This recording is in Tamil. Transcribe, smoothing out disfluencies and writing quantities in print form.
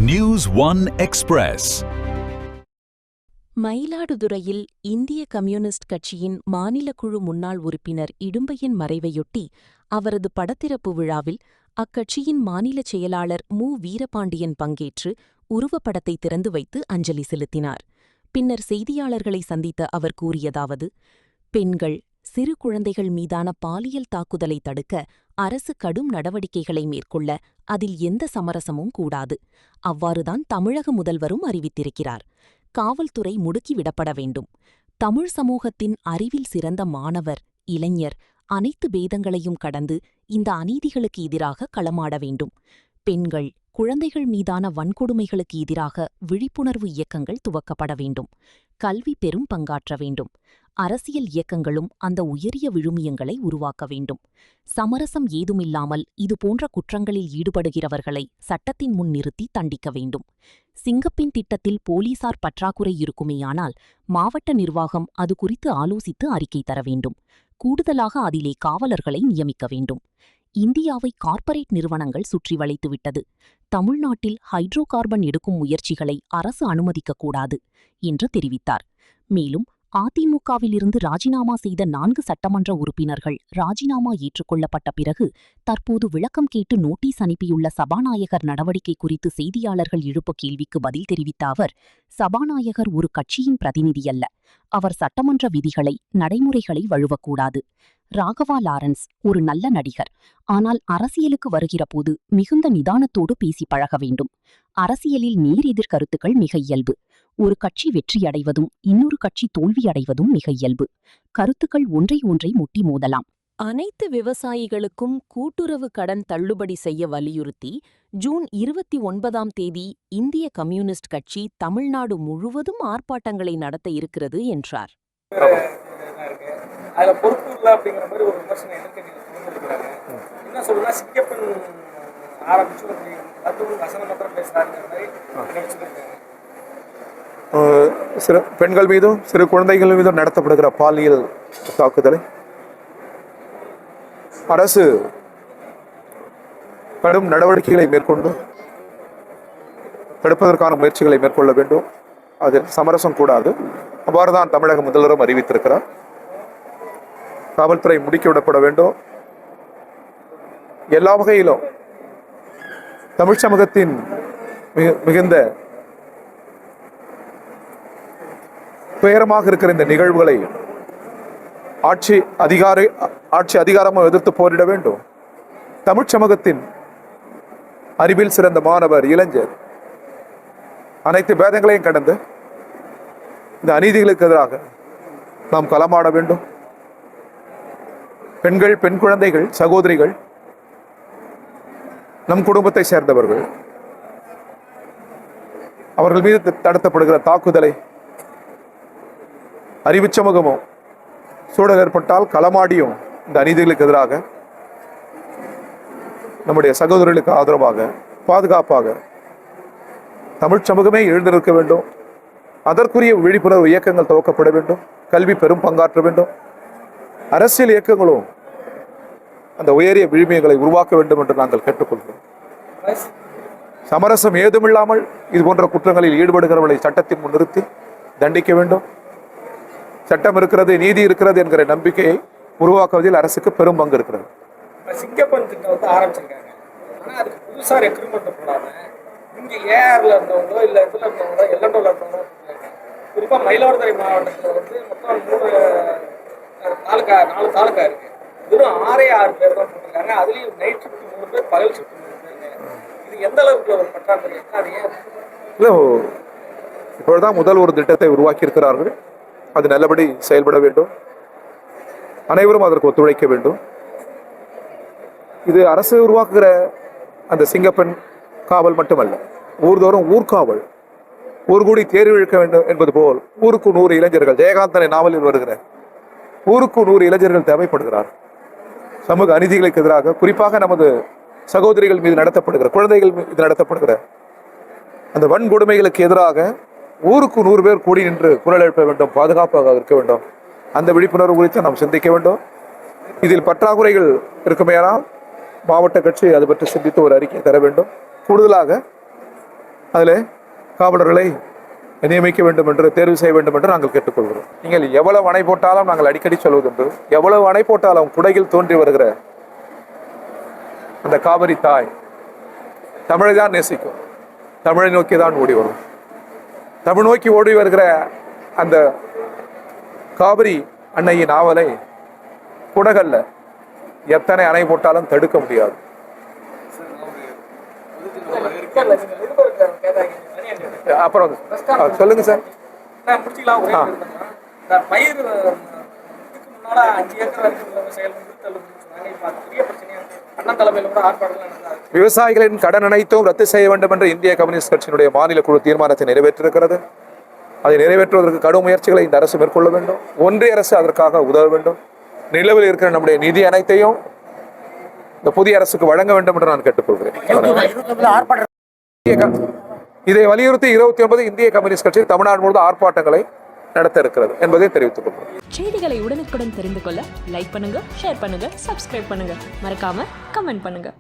News One Express. மயிலாடுதுறையில் இந்திய கம்யூனிஸ்ட் கட்சியின் மாநில குழு முன்னாள் உறுப்பினர் இடும்பையின் மறைவையொட்டி அவரது படத்திறப்பு விழாவில் அக்கட்சியின் மாநில செயலாளர் மு. வீரபாண்டியன் பங்கேற்று உருவப்படத்தை திறந்து வைத்து அஞ்சலி செலுத்தினார். பின்னர் செய்தியாளர்களை சந்தித்த அவர் கூறியதாவது: பெண்கள், சிறு குழந்தைகள் மீதான பாலியல் தாக்குதலை தடுக்க அரசு கடும் நடவடிக்கைகளை மேற்கொள்ள அதில் எந்த சமரசமும் கூடாது. அவ்வாறுதான் தமிழக முதல்வரும் அறிவித்திருக்கிறார். காவல்துறை முடுக்கிவிடப்பட வேண்டும். தமிழ் சமூகத்தின் அறிவில் சிறந்த மாணவர், இளைஞர் அனைத்து பேதங்களையும் கடந்து இந்த அநீதிகளுக்கு எதிராக களமாட வேண்டும். பெண்கள், குழந்தைகள் மீதான வன்கொடுமைகளுக்கு எதிராக விழிப்புணர்வு இயக்கங்கள் துவக்கப்பட வேண்டும். கல்வி பெரும் பங்காற்ற வேண்டும். அரசியல் இயக்கங்களும் அந்த உயரிய விழுமியங்களை உருவாக்க வேண்டும். சமரசம் ஏதுமில்லாமல் இதுபோன்ற குற்றங்களில் ஈடுபடுகிறவர்களை சட்டத்தின் முன் நிறுத்தி தண்டிக்க வேண்டும். சிங்கப்பெண் திட்டத்தில் போலீசார் பற்றாக்குறை இருக்குமேயானால் மாவட்ட நிர்வாகம் அது குறித்து ஆலோசித்து அறிக்கை தர வேண்டும். கூடுதலாக அதிலே காவலர்களை நியமிக்க வேண்டும். இந்தியாவை கார்ப்பரேட் நிறுவனங்கள் சுற்றி வளைத்துவிட்டது. தமிழ்நாட்டில் ஹைட்ரோ கார்பன் எடுக்கும் முயற்சிகளை அரசு அனுமதிக்கக்கூடாது என்று தெரிவித்தார். மேலும் அதிமுகவிலிருந்து ராஜினாமா செய்த 4 சட்டமன்ற உறுப்பினர்கள் ராஜினாமா ஏற்றுக்கொள்ளப்பட்ட பிறகு தற்போது விளக்கம் கேட்டு நோட்டீஸ் அனுப்பியுள்ள சபாநாயகர் நடவடிக்கை குறித்து செய்தியாளர்கள் எழுப்ப கேள்விக்கு பதில் தெரிவித்த அவர், சபாநாயகர் ஒரு கட்சியின் பிரதிநிதியல்ல. அவர் சட்டமன்ற விதிகளை, நடைமுறைகளை வழுவக்கூடாது. ராகவா லாரன்ஸ் ஒரு நல்ல நடிகர். ஆனால் அரசியலுக்கு வருகிறபோது மிகுந்த நிதானத்தோடு பேசி பழக வேண்டும். அரசியலில் நேர் எதிர் கருத்துக்கள் மிக இயல்பு. ஒரு கட்சி வெற்றியடைவதும் இன்னொரு கட்சி தோல்வியடைவதும் மிக இயல்பு. கருத்துக்கள் ஒன்றை முட்டி மோதலாம். அனைத்து விவசாயிகளுக்கும் கூட்டுறவு கடன் தள்ளுபடி செய்ய வலியுறுத்தி ஜூன் 29ஆம் தேதி இந்திய கம்யூனிஸ்ட் கட்சி தமிழ்நாடு முழுவதும் ஆர்ப்பாட்டங்களை நடத்த இருக்கிறது என்றார். சிறு பெண்கள் மீதும் சிறு குழந்தைகள் மீதும் நடத்தப்படுகிற பாலியல் தாக்குதலை அரசு கடும் நடவடிக்கைகளை மேற்கொண்டு தடுப்பதற்கான முயற்சிகளை மேற்கொள்ள வேண்டும். அதில் சமரசம் கூடாது. அவ்வாறுதான் தமிழக முதல்வரும் அறிவித்திருக்கிறார். காவல்துறை முடுக்கிவிடப்பட வேண்டும். எல்லா வகையிலும் தமிழ் சமூகத்தின் மிகுந்த துயரமாக இருக்கிற இந்த நிகழ்வுகளை ஆட்சி அதிகாரமும் எதிர்த்து போரிட வேண்டும். தமிழ் சமூகத்தின் அறிவில் சிறந்த மாணவர், இளைஞர் அனைத்து பேதங்களையும் கடந்து இந்த அநீதிகளுக்கு எதிராக நாம் களமாட வேண்டும். பெண்கள், பெண் குழந்தைகள், சகோதரிகள் நம் குடும்பத்தை சேர்ந்தவர்கள். அவர்கள் மீது நடத்தப்படுகிற தாக்குதலை அறிவு சமூகமும் சூழல் ஏற்பட்டால் களமாடியும் இந்த அநீதிகளுக்கு எதிராக நம்முடைய சகோதரர்களுக்கு ஆதரவாக, பாதுகாப்பாக தமிழ் சமூகமே எழுந்திருக்க வேண்டும். அதற்குரிய விழிப்புணர்வு இயக்கங்கள் துவக்கப்பட வேண்டும். கல்வி பெரும் பங்காற்ற வேண்டும். அரசியல் இயக்கங்களும் அந்த உயரிய விழுமியங்களை உருவாக்க வேண்டும் என்று நாங்கள் கேட்டுக்கொள்கிறோம். சமரசம் ஏதுமில்லாமல் இது போன்ற குற்றங்களில் ஈடுபடுகிறவர்களை சட்டத்தின் முன் நிறுத்தி தண்டிக்க வேண்டும். சட்டம் இருக்கிறது, நீதி இருக்கிறது என்கிற நம்பிக்கையை உருவாக்குவதில் அரசுக்கு பெரும் பங்கு இருக்கிறது. சிங்கப்பெண் திட்டம் ஆரம்பிச்சிருக்காங்க. ஆனால் அதுக்கு புதுசாக ரெக்ரூட்மெண்ட் பண்ணாம இங்கே ஏஆர்ல இருந்தவங்களோ இல்லை இதில் இருந்தவங்களோ எல்லண்டோவில் இருந்தவங்களோ குறிப்பாக மயிலாடுதுறை மாவட்டத்தில் மொத்தம் 4 தாலுக்கா இருக்கு. வெறும் 6 பேர் தான் போட்டிருக்காங்க. அதுலேயும் நைட் ஷிஃப்ட் 3 பேர், பகல் ஷிஃப்ட் 3 பேர். இது எந்த அளவுக்கு ஒரு பற்றாக்குறை? அது ஏன் இல்லை, இப்பொழுதுதான் முதல் ஒரு திட்டத்தை உருவாக்கி இருக்கிறார்கள். அது நல்லபடி செயல்பட வேண்டும். அனைவரும் அதற்கு ஒத்துழைக்க வேண்டும். இது அரசு உருவாக்குகிற அந்த சிங்கப்பெண் காவல் மட்டுமல்ல, ஊர்தோறும் ஊர்காவல், ஊர் கூடி தேர்வு இழுக்க வேண்டும் என்பது போல் ஊருக்கு 100 இளைஞர்கள், ஜெயகாந்தனை நாவலில் வருகிற ஊருக்கு 100 இளைஞர்கள் தேவைப்படுகிறார். சமூக அநீதிகளுக்கு எதிராக, குறிப்பாக நமது சகோதரிகள் மீது நடத்தப்படுகிற, குழந்தைகள் மீது நடத்தப்படுகிற அந்த வன்கொடுமைகளுக்கு எதிராக ஊருக்கு 100 பேர் கூடி நின்று குரல் எழுப்ப வேண்டும். பாதுகாப்பாக இருக்க வேண்டும். அந்த விழிப்புணர்வு குறித்து நாம் சிந்திக்க வேண்டும். இதில் பற்றாக்குறைகள் இருக்குமேயானால் மாவட்ட கட்சி அது பற்றி சிந்தித்து ஒரு அறிக்கை தர வேண்டும். கூடுதலாக அதில் காவலர்களை நியமிக்க வேண்டும் என்று, தேர்வு செய்ய வேண்டும் என்று நாங்கள் கேட்டுக்கொள்கிறோம். நீங்கள் எவ்வளவு அணை போட்டாலும் நாங்கள் அடிக்கடி சொல்வதுண்டு, எவ்வளவு அணை போட்டாலும் குடகில் தோன்றி வருகிற அந்த காவிரி தாய் தமிழை தான் நேசிக்கும், தமிழை நோக்கி தான் ஓடி வரும். தமிழ் நோக்கி ஓடி வருகிற அந்த காவிரி அன்னையின் ஆவலை குடகல்ல எத்தனை அணை போட்டாலும் தடுக்க முடியாது. அப்புறம் சொல்லுங்க சார். முடிச்சுக்கலாம். ஒரே ஒரு இதுதான். இந்த பயிர் இதுக்கு முன்னால 5 ஏக்கர் வரைக்கும் செயல் சொன்னாங்க. இப்போ அது பெரிய பிரச்சனையா இருக்கு. அண்ணா தலைமையில் கூட ஆர்ப்பாட்டங்கள் நடந்தது. விவசாயிகளின் கடன் அனைத்தும் ரத்து செய்ய வேண்டும் என்று இந்திய கம்யூனிஸ்ட் கட்சியினுடைய மாநில குழு தீர்மானத்தை நிறைவேற்றிருக்கிறது. அதை நிறைவேற்றுவதற்கு கடும் முயற்சிகளை இந்த அரசு மேற்கொள்ள வேண்டும். ஒன்றிய அரசு அதற்காக உதவ வேண்டும். நிலவில் இருக்கிற நம்முடைய நிதி அனைத்தையும் இந்த புதிய அரசுக்கு வழங்க வேண்டும் என்று நான் கேட்டுக்கொள்கிறேன். இதை வலியுறுத்தி 29 இந்திய கம்யூனிஸ்ட் கட்சி தமிழ்நாடு முழுவதும் ஆர்ப்பாட்டங்களை நடத்த இருக்கிறது என்பதை தெரிவித்துக் கொள்கிறேன். செய்திகளை உடனுக்குடன் தெரிந்து கொள்ள லைக் பண்ணுங்க, ஷேர் பண்ணுங்க, சப்ஸ்கிரைப் பண்ணுங்க, மறக்காம கமெண்ட் பண்ணுங்க.